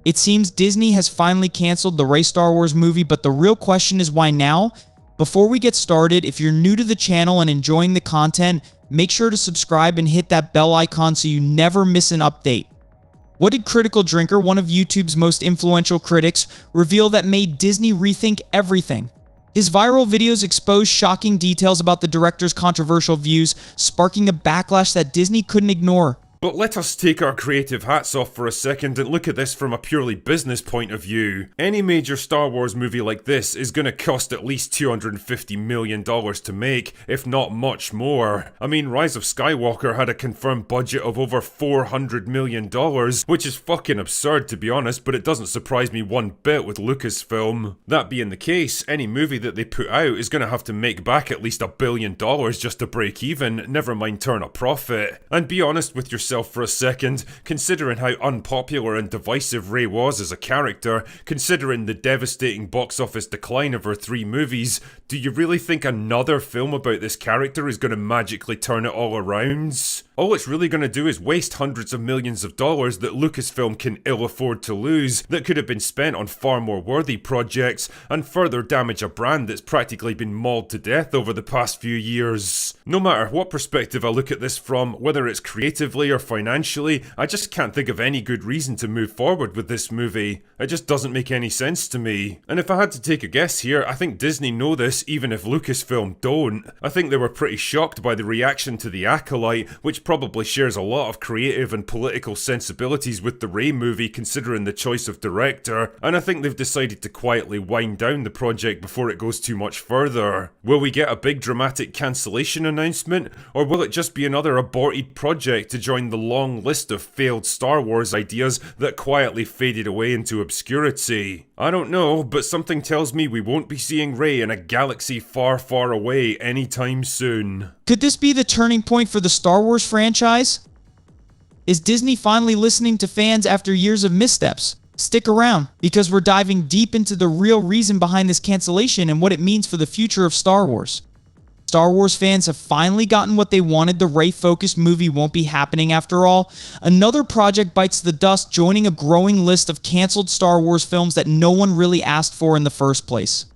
It seems Disney has finally canceled the Rey Star Wars movie, but the real question is why now? Before we get started, if you're new to the channel and enjoying the content, make sure to subscribe and hit that bell icon so you never miss an update. What did Critical Drinker, one of YouTube's most influential critics, reveal that made Disney rethink everything? His viral videos expose shocking details about the director's controversial views, sparking a backlash that Disney couldn't ignore. But let us take our creative hats off for a second and look at this from a purely business point of view. Any major Star Wars movie like this is going to cost at least $250 million to make, if not much more. I mean, Rise of Skywalker had a confirmed budget of over $400 million, which is fucking absurd to be honest, but it doesn't surprise me one bit with Lucasfilm. That being the case, any movie that they put out is going to have to make back at least $1 billion just to break even, never mind turn a profit. And be honest with yourself for a second, considering how unpopular and divisive Rey was as a character, considering the devastating box office decline of her 3 movies, do you really think another film about this character is going to magically turn it all around? All it's really going to do is waste hundreds of millions of dollars that Lucasfilm can ill afford to lose, that could have been spent on far more worthy projects, and further damage a brand that's practically been mauled to death over the past few years. No matter what perspective I look at this from, whether it's creatively or financially, I just can't think of any good reason to move forward with this movie. It just doesn't make any sense to me. And if I had to take a guess here, I think Disney know this even if Lucasfilm don't. I think they were pretty shocked by the reaction to The Acolyte, which probably shares a lot of creative and political sensibilities with the Rey movie considering the choice of director, and I think they've decided to quietly wind down the project before it goes too much further. Will we get a big dramatic cancellation announcement, or will it just be another aborted project to join the long list of failed Star Wars ideas that quietly faded away into obscurity? I don't know, but something tells me we won't be seeing Rey in a galaxy far, far away anytime soon. Could this be the turning point for the Star Wars franchise? Is Disney finally listening to fans after years of missteps? Stick around, because we're diving deep into the real reason behind this cancellation and what it means for the future of Star Wars. Star Wars fans have finally gotten what they wanted. The Rey-focused movie won't be happening after all. Another project bites the dust, joining a growing list of canceled Star Wars films that no one really asked for in the first place.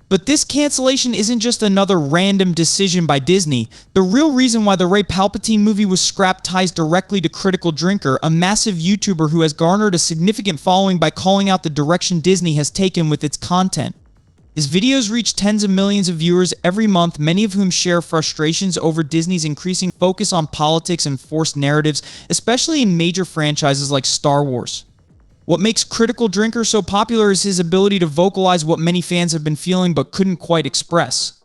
But this cancellation isn't just another random decision by Disney. The real reason why the Rey Palpatine movie was scrapped ties directly to Critical Drinker, a massive YouTuber who has garnered a significant following by calling out the direction Disney has taken with its content. His videos reach tens of millions of viewers every month, many of whom share frustrations over Disney's increasing focus on politics and forced narratives, especially in major franchises like Star Wars. What makes Critical Drinker so popular is his ability to vocalize what many fans have been feeling but couldn't quite express.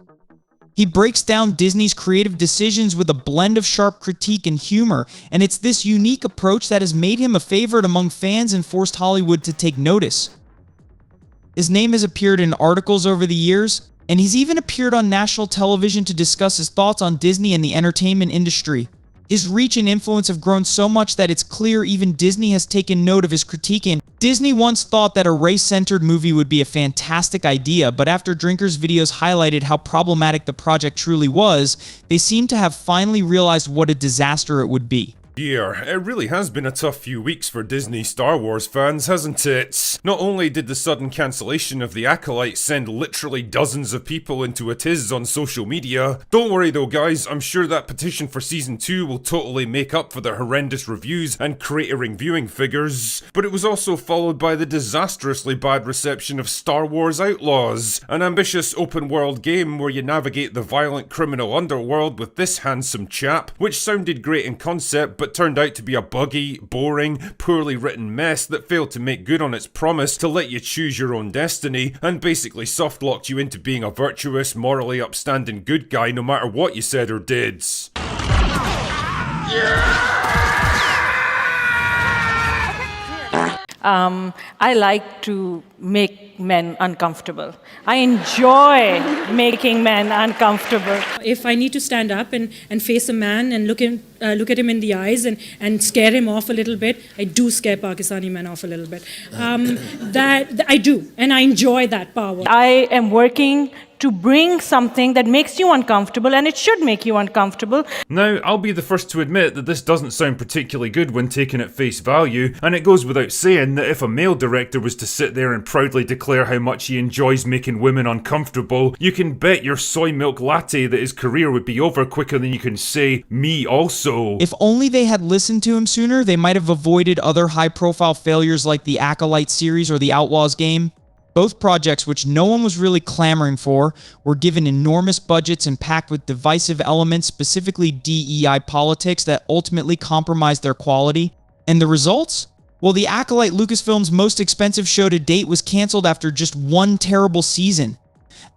He breaks down Disney's creative decisions with a blend of sharp critique and humor, and it's this unique approach that has made him a favorite among fans and forced Hollywood to take notice. His name has appeared in articles over the years, and he's even appeared on national television to discuss his thoughts on Disney and the entertainment industry. His reach and influence have grown so much that it's clear even Disney has taken note of his critique. And Disney once thought that a Rey-centered movie would be a fantastic idea, but after Drinker's videos highlighted how problematic the project truly was, they seem to have finally realized what a disaster it would be. Yeah, it really has been a tough few weeks for Disney Star Wars fans, hasn't it? Not only did the sudden cancellation of The Acolyte send literally dozens of people into a tiz on social media, don't worry though guys, I'm sure that petition for Season 2 will totally make up for the horrendous reviews and cratering viewing figures, but it was also followed by the disastrously bad reception of Star Wars Outlaws, an ambitious open-world game where you navigate the violent criminal underworld with this handsome chap, which sounded great in concept but turned out to be a buggy, boring, poorly written mess that failed to make good on its promise to let you choose your own destiny, and basically soft-locked you into being a virtuous, morally upstanding good guy no matter what you said or did. I like to make men uncomfortable. I enjoy making men uncomfortable. If I need to stand up and face a man and look at him in the eyes and scare him off a little bit, I do scare Pakistani men off a little bit. That I do, and I enjoy that power. I am working to bring something that makes you uncomfortable, and it should make you uncomfortable. Now, I'll be the first to admit that this doesn't sound particularly good when taken at face value, and it goes without saying that if a male director was to sit there and proudly declare how much he enjoys making women uncomfortable, you can bet your soy milk latte that his career would be over quicker than you can say, me also. If only they had listened to him sooner, they might have avoided other high-profile failures like the Acolyte series or the Outlaws game. Both projects, which no one was really clamoring for, were given enormous budgets and packed with divisive elements, specifically DEI politics, that ultimately compromised their quality. And the results? Well, the Acolyte, Lucasfilm's most expensive show to date, was cancelled after just one terrible season.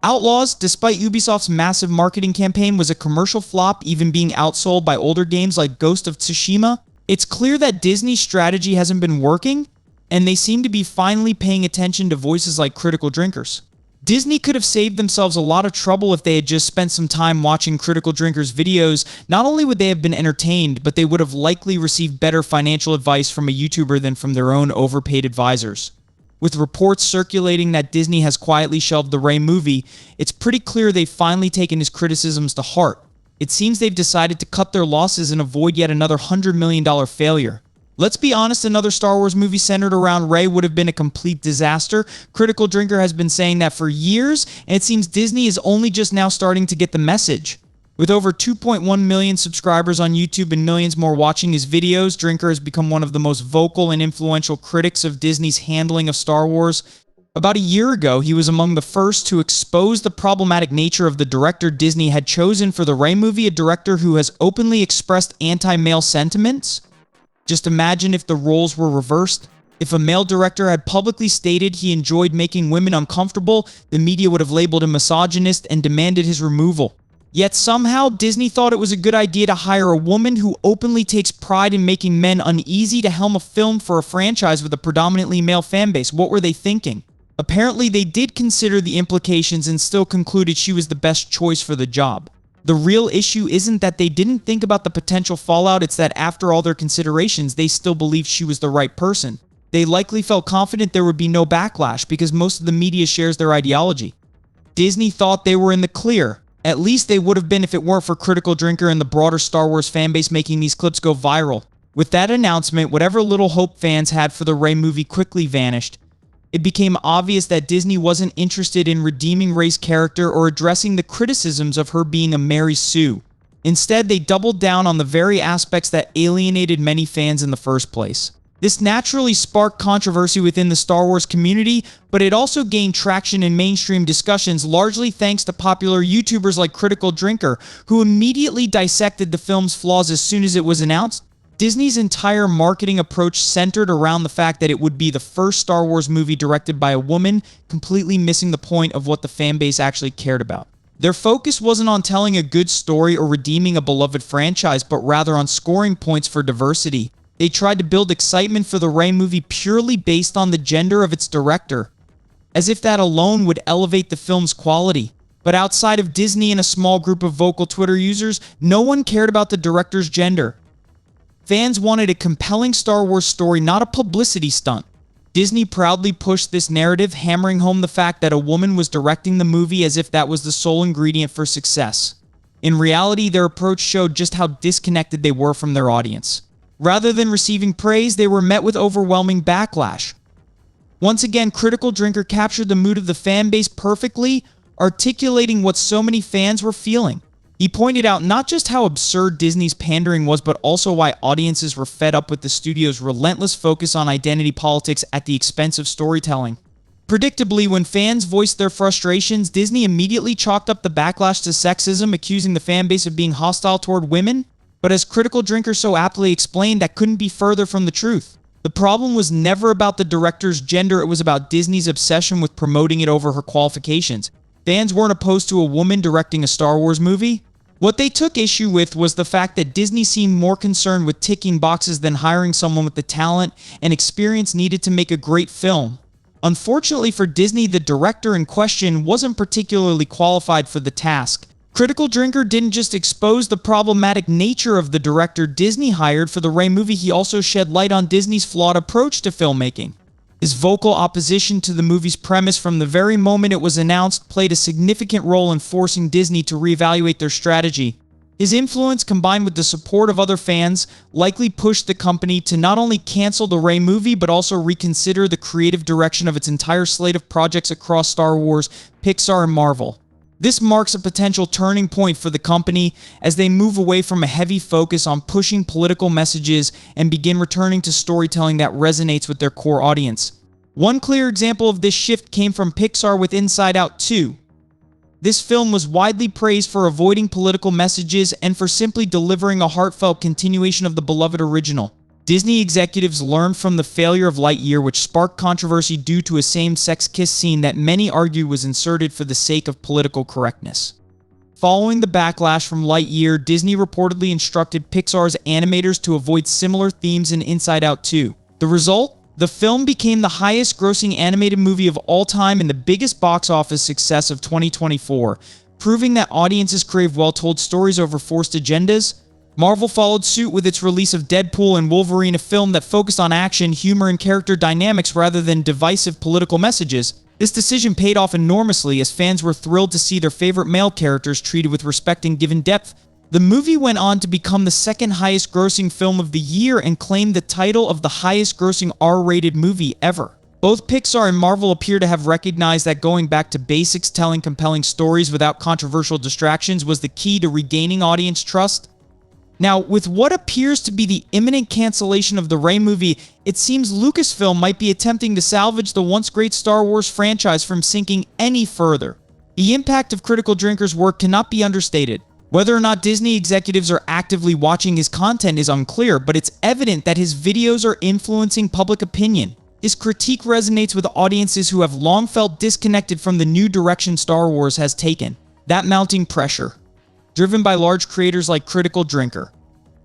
Outlaws, despite Ubisoft's massive marketing campaign, was a commercial flop, even being outsold by older games like Ghost of Tsushima. It's clear that Disney's strategy hasn't been working, and they seem to be finally paying attention to voices like Critical Drinkers. Disney could have saved themselves a lot of trouble if they had just spent some time watching Critical Drinkers' videos. Not only would they have been entertained, but they would have likely received better financial advice from a YouTuber than from their own overpaid advisors. With reports circulating that Disney has quietly shelved the Rey movie, it's pretty clear they've finally taken his criticisms to heart. It seems they've decided to cut their losses and avoid yet another $100 million failure. Let's be honest, another Star Wars movie centered around Rey would have been a complete disaster. Critical Drinker has been saying that for years, and it seems Disney is only just now starting to get the message. With over 2.1 million subscribers on YouTube and millions more watching his videos, Drinker has become one of the most vocal and influential critics of Disney's handling of Star Wars. About a year ago, he was among the first to expose the problematic nature of the director Disney had chosen for the Rey movie, a director who has openly expressed anti-male sentiments. Just imagine if the roles were reversed. If a male director had publicly stated he enjoyed making women uncomfortable, the media would have labeled him misogynist and demanded his removal. Yet somehow, Disney thought it was a good idea to hire a woman who openly takes pride in making men uneasy to helm a film for a franchise with a predominantly male fanbase. What were they thinking? Apparently, they did consider the implications and still concluded she was the best choice for the job. The real issue isn't that they didn't think about the potential fallout, it's that after all their considerations, they still believed she was the right person. They likely felt confident there would be no backlash because most of the media shares their ideology. Disney thought they were in the clear. At least they would have been if it weren't for Critical Drinker and the broader Star Wars fanbase making these clips go viral. With that announcement, whatever little hope fans had for the Rey movie quickly vanished. It became obvious that Disney wasn't interested in redeeming Rey's character or addressing the criticisms of her being a Mary Sue. Instead, they doubled down on the very aspects that alienated many fans in the first place. This naturally sparked controversy within the Star Wars community, but it also gained traction in mainstream discussions, largely thanks to popular YouTubers like Critical Drinker, who immediately dissected the film's flaws as soon as it was announced. Disney's entire marketing approach centered around the fact that it would be the first Star Wars movie directed by a woman, completely missing the point of what the fanbase actually cared about. Their focus wasn't on telling a good story or redeeming a beloved franchise, but rather on scoring points for diversity. They tried to build excitement for the Rey movie purely based on the gender of its director, as if that alone would elevate the film's quality. But outside of Disney and a small group of vocal Twitter users, no one cared about the director's gender. Fans wanted a compelling Star Wars story, not a publicity stunt. Disney proudly pushed this narrative, hammering home the fact that a woman was directing the movie as if that was the sole ingredient for success. In reality, their approach showed just how disconnected they were from their audience. Rather than receiving praise, they were met with overwhelming backlash. Once again, Critical Drinker captured the mood of the fanbase perfectly, articulating what so many fans were feeling. He pointed out not just how absurd Disney's pandering was, but also why audiences were fed up with the studio's relentless focus on identity politics at the expense of storytelling. Predictably, when fans voiced their frustrations, Disney immediately chalked up the backlash to sexism, accusing the fanbase of being hostile toward women. But as Critical Drinker so aptly explained, that couldn't be further from the truth. The problem was never about the director's gender, it was about Disney's obsession with promoting it over her qualifications. Fans weren't opposed to a woman directing a Star Wars movie. What they took issue with was the fact that Disney seemed more concerned with ticking boxes than hiring someone with the talent and experience needed to make a great film. Unfortunately for Disney, the director in question wasn't particularly qualified for the task. Critical Drinker didn't just expose the problematic nature of the director Disney hired for the Rey movie, he also shed light on Disney's flawed approach to filmmaking. His vocal opposition to the movie's premise from the very moment it was announced played a significant role in forcing Disney to reevaluate their strategy. His influence, combined with the support of other fans, likely pushed the company to not only cancel the Rey movie, but also reconsider the creative direction of its entire slate of projects across Star Wars, Pixar, and Marvel. This marks a potential turning point for the company as they move away from a heavy focus on pushing political messages and begin returning to storytelling that resonates with their core audience. One clear example of this shift came from Pixar with Inside Out 2. This film was widely praised for avoiding political messages and for simply delivering a heartfelt continuation of the beloved original. Disney executives learned from the failure of Lightyear, which sparked controversy due to a same-sex kiss scene that many argue was inserted for the sake of political correctness. Following the backlash from Lightyear, Disney reportedly instructed Pixar's animators to avoid similar themes in Inside Out 2. The result? The film became the highest-grossing animated movie of all time and the biggest box office success of 2024, proving that audiences crave well-told stories over forced agendas. Marvel followed suit with its release of Deadpool and Wolverine, a film that focused on action, humor, and character dynamics rather than divisive political messages. This decision paid off enormously as fans were thrilled to see their favorite male characters treated with respect and given depth. The movie went on to become the second highest grossing film of the year and claimed the title of the highest grossing R-rated movie ever. Both Pixar and Marvel appear to have recognized that going back to basics, telling compelling stories without controversial distractions, was the key to regaining audience trust. Now, with what appears to be the imminent cancellation of the Rey movie, it seems Lucasfilm might be attempting to salvage the once great Star Wars franchise from sinking any further. The impact of Critical Drinker's work cannot be understated. Whether or not Disney executives are actively watching his content is unclear, but it's evident that his videos are influencing public opinion. His critique resonates with audiences who have long felt disconnected from the new direction Star Wars has taken. That mounting pressure, driven by large creators like Critical Drinker,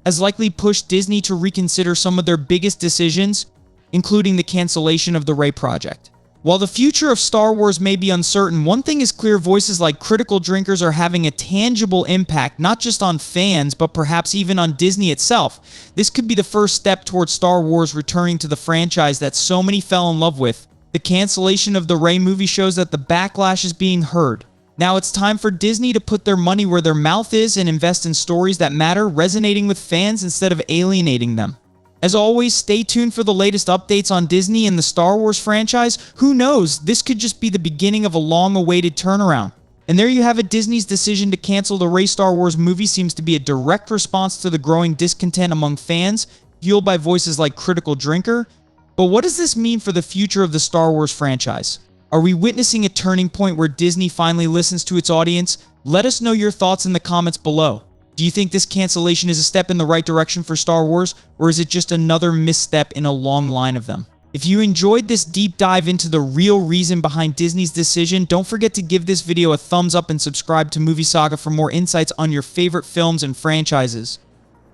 has likely pushed Disney to reconsider some of their biggest decisions, including the cancellation of the Rey project. While the future of Star Wars may be uncertain, one thing is clear: voices like Critical Drinkers are having a tangible impact, not just on fans, but perhaps even on Disney itself. This could be the first step towards Star Wars returning to the franchise that so many fell in love with. The cancellation of the Rey movie shows that the backlash is being heard. Now it's time for Disney to put their money where their mouth is and invest in stories that matter, resonating with fans instead of alienating them. As always, stay tuned for the latest updates on Disney and the Star Wars franchise. Who knows, this could just be the beginning of a long-awaited turnaround. And there you have it. Disney's decision to cancel the Rey Star Wars movie seems to be a direct response to the growing discontent among fans, fueled by voices like Critical Drinker. But what does this mean for the future of the Star Wars franchise? Are we witnessing a turning point where Disney finally listens to its audience? Let us know your thoughts in the comments below. Do you think this cancellation is a step in the right direction for Star Wars, or is it just another misstep in a long line of them? If you enjoyed this deep dive into the real reason behind Disney's decision, don't forget to give this video a thumbs up and subscribe to Movie Saga for more insights on your favorite films and franchises.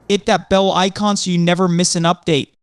Hit that bell icon so you never miss an update.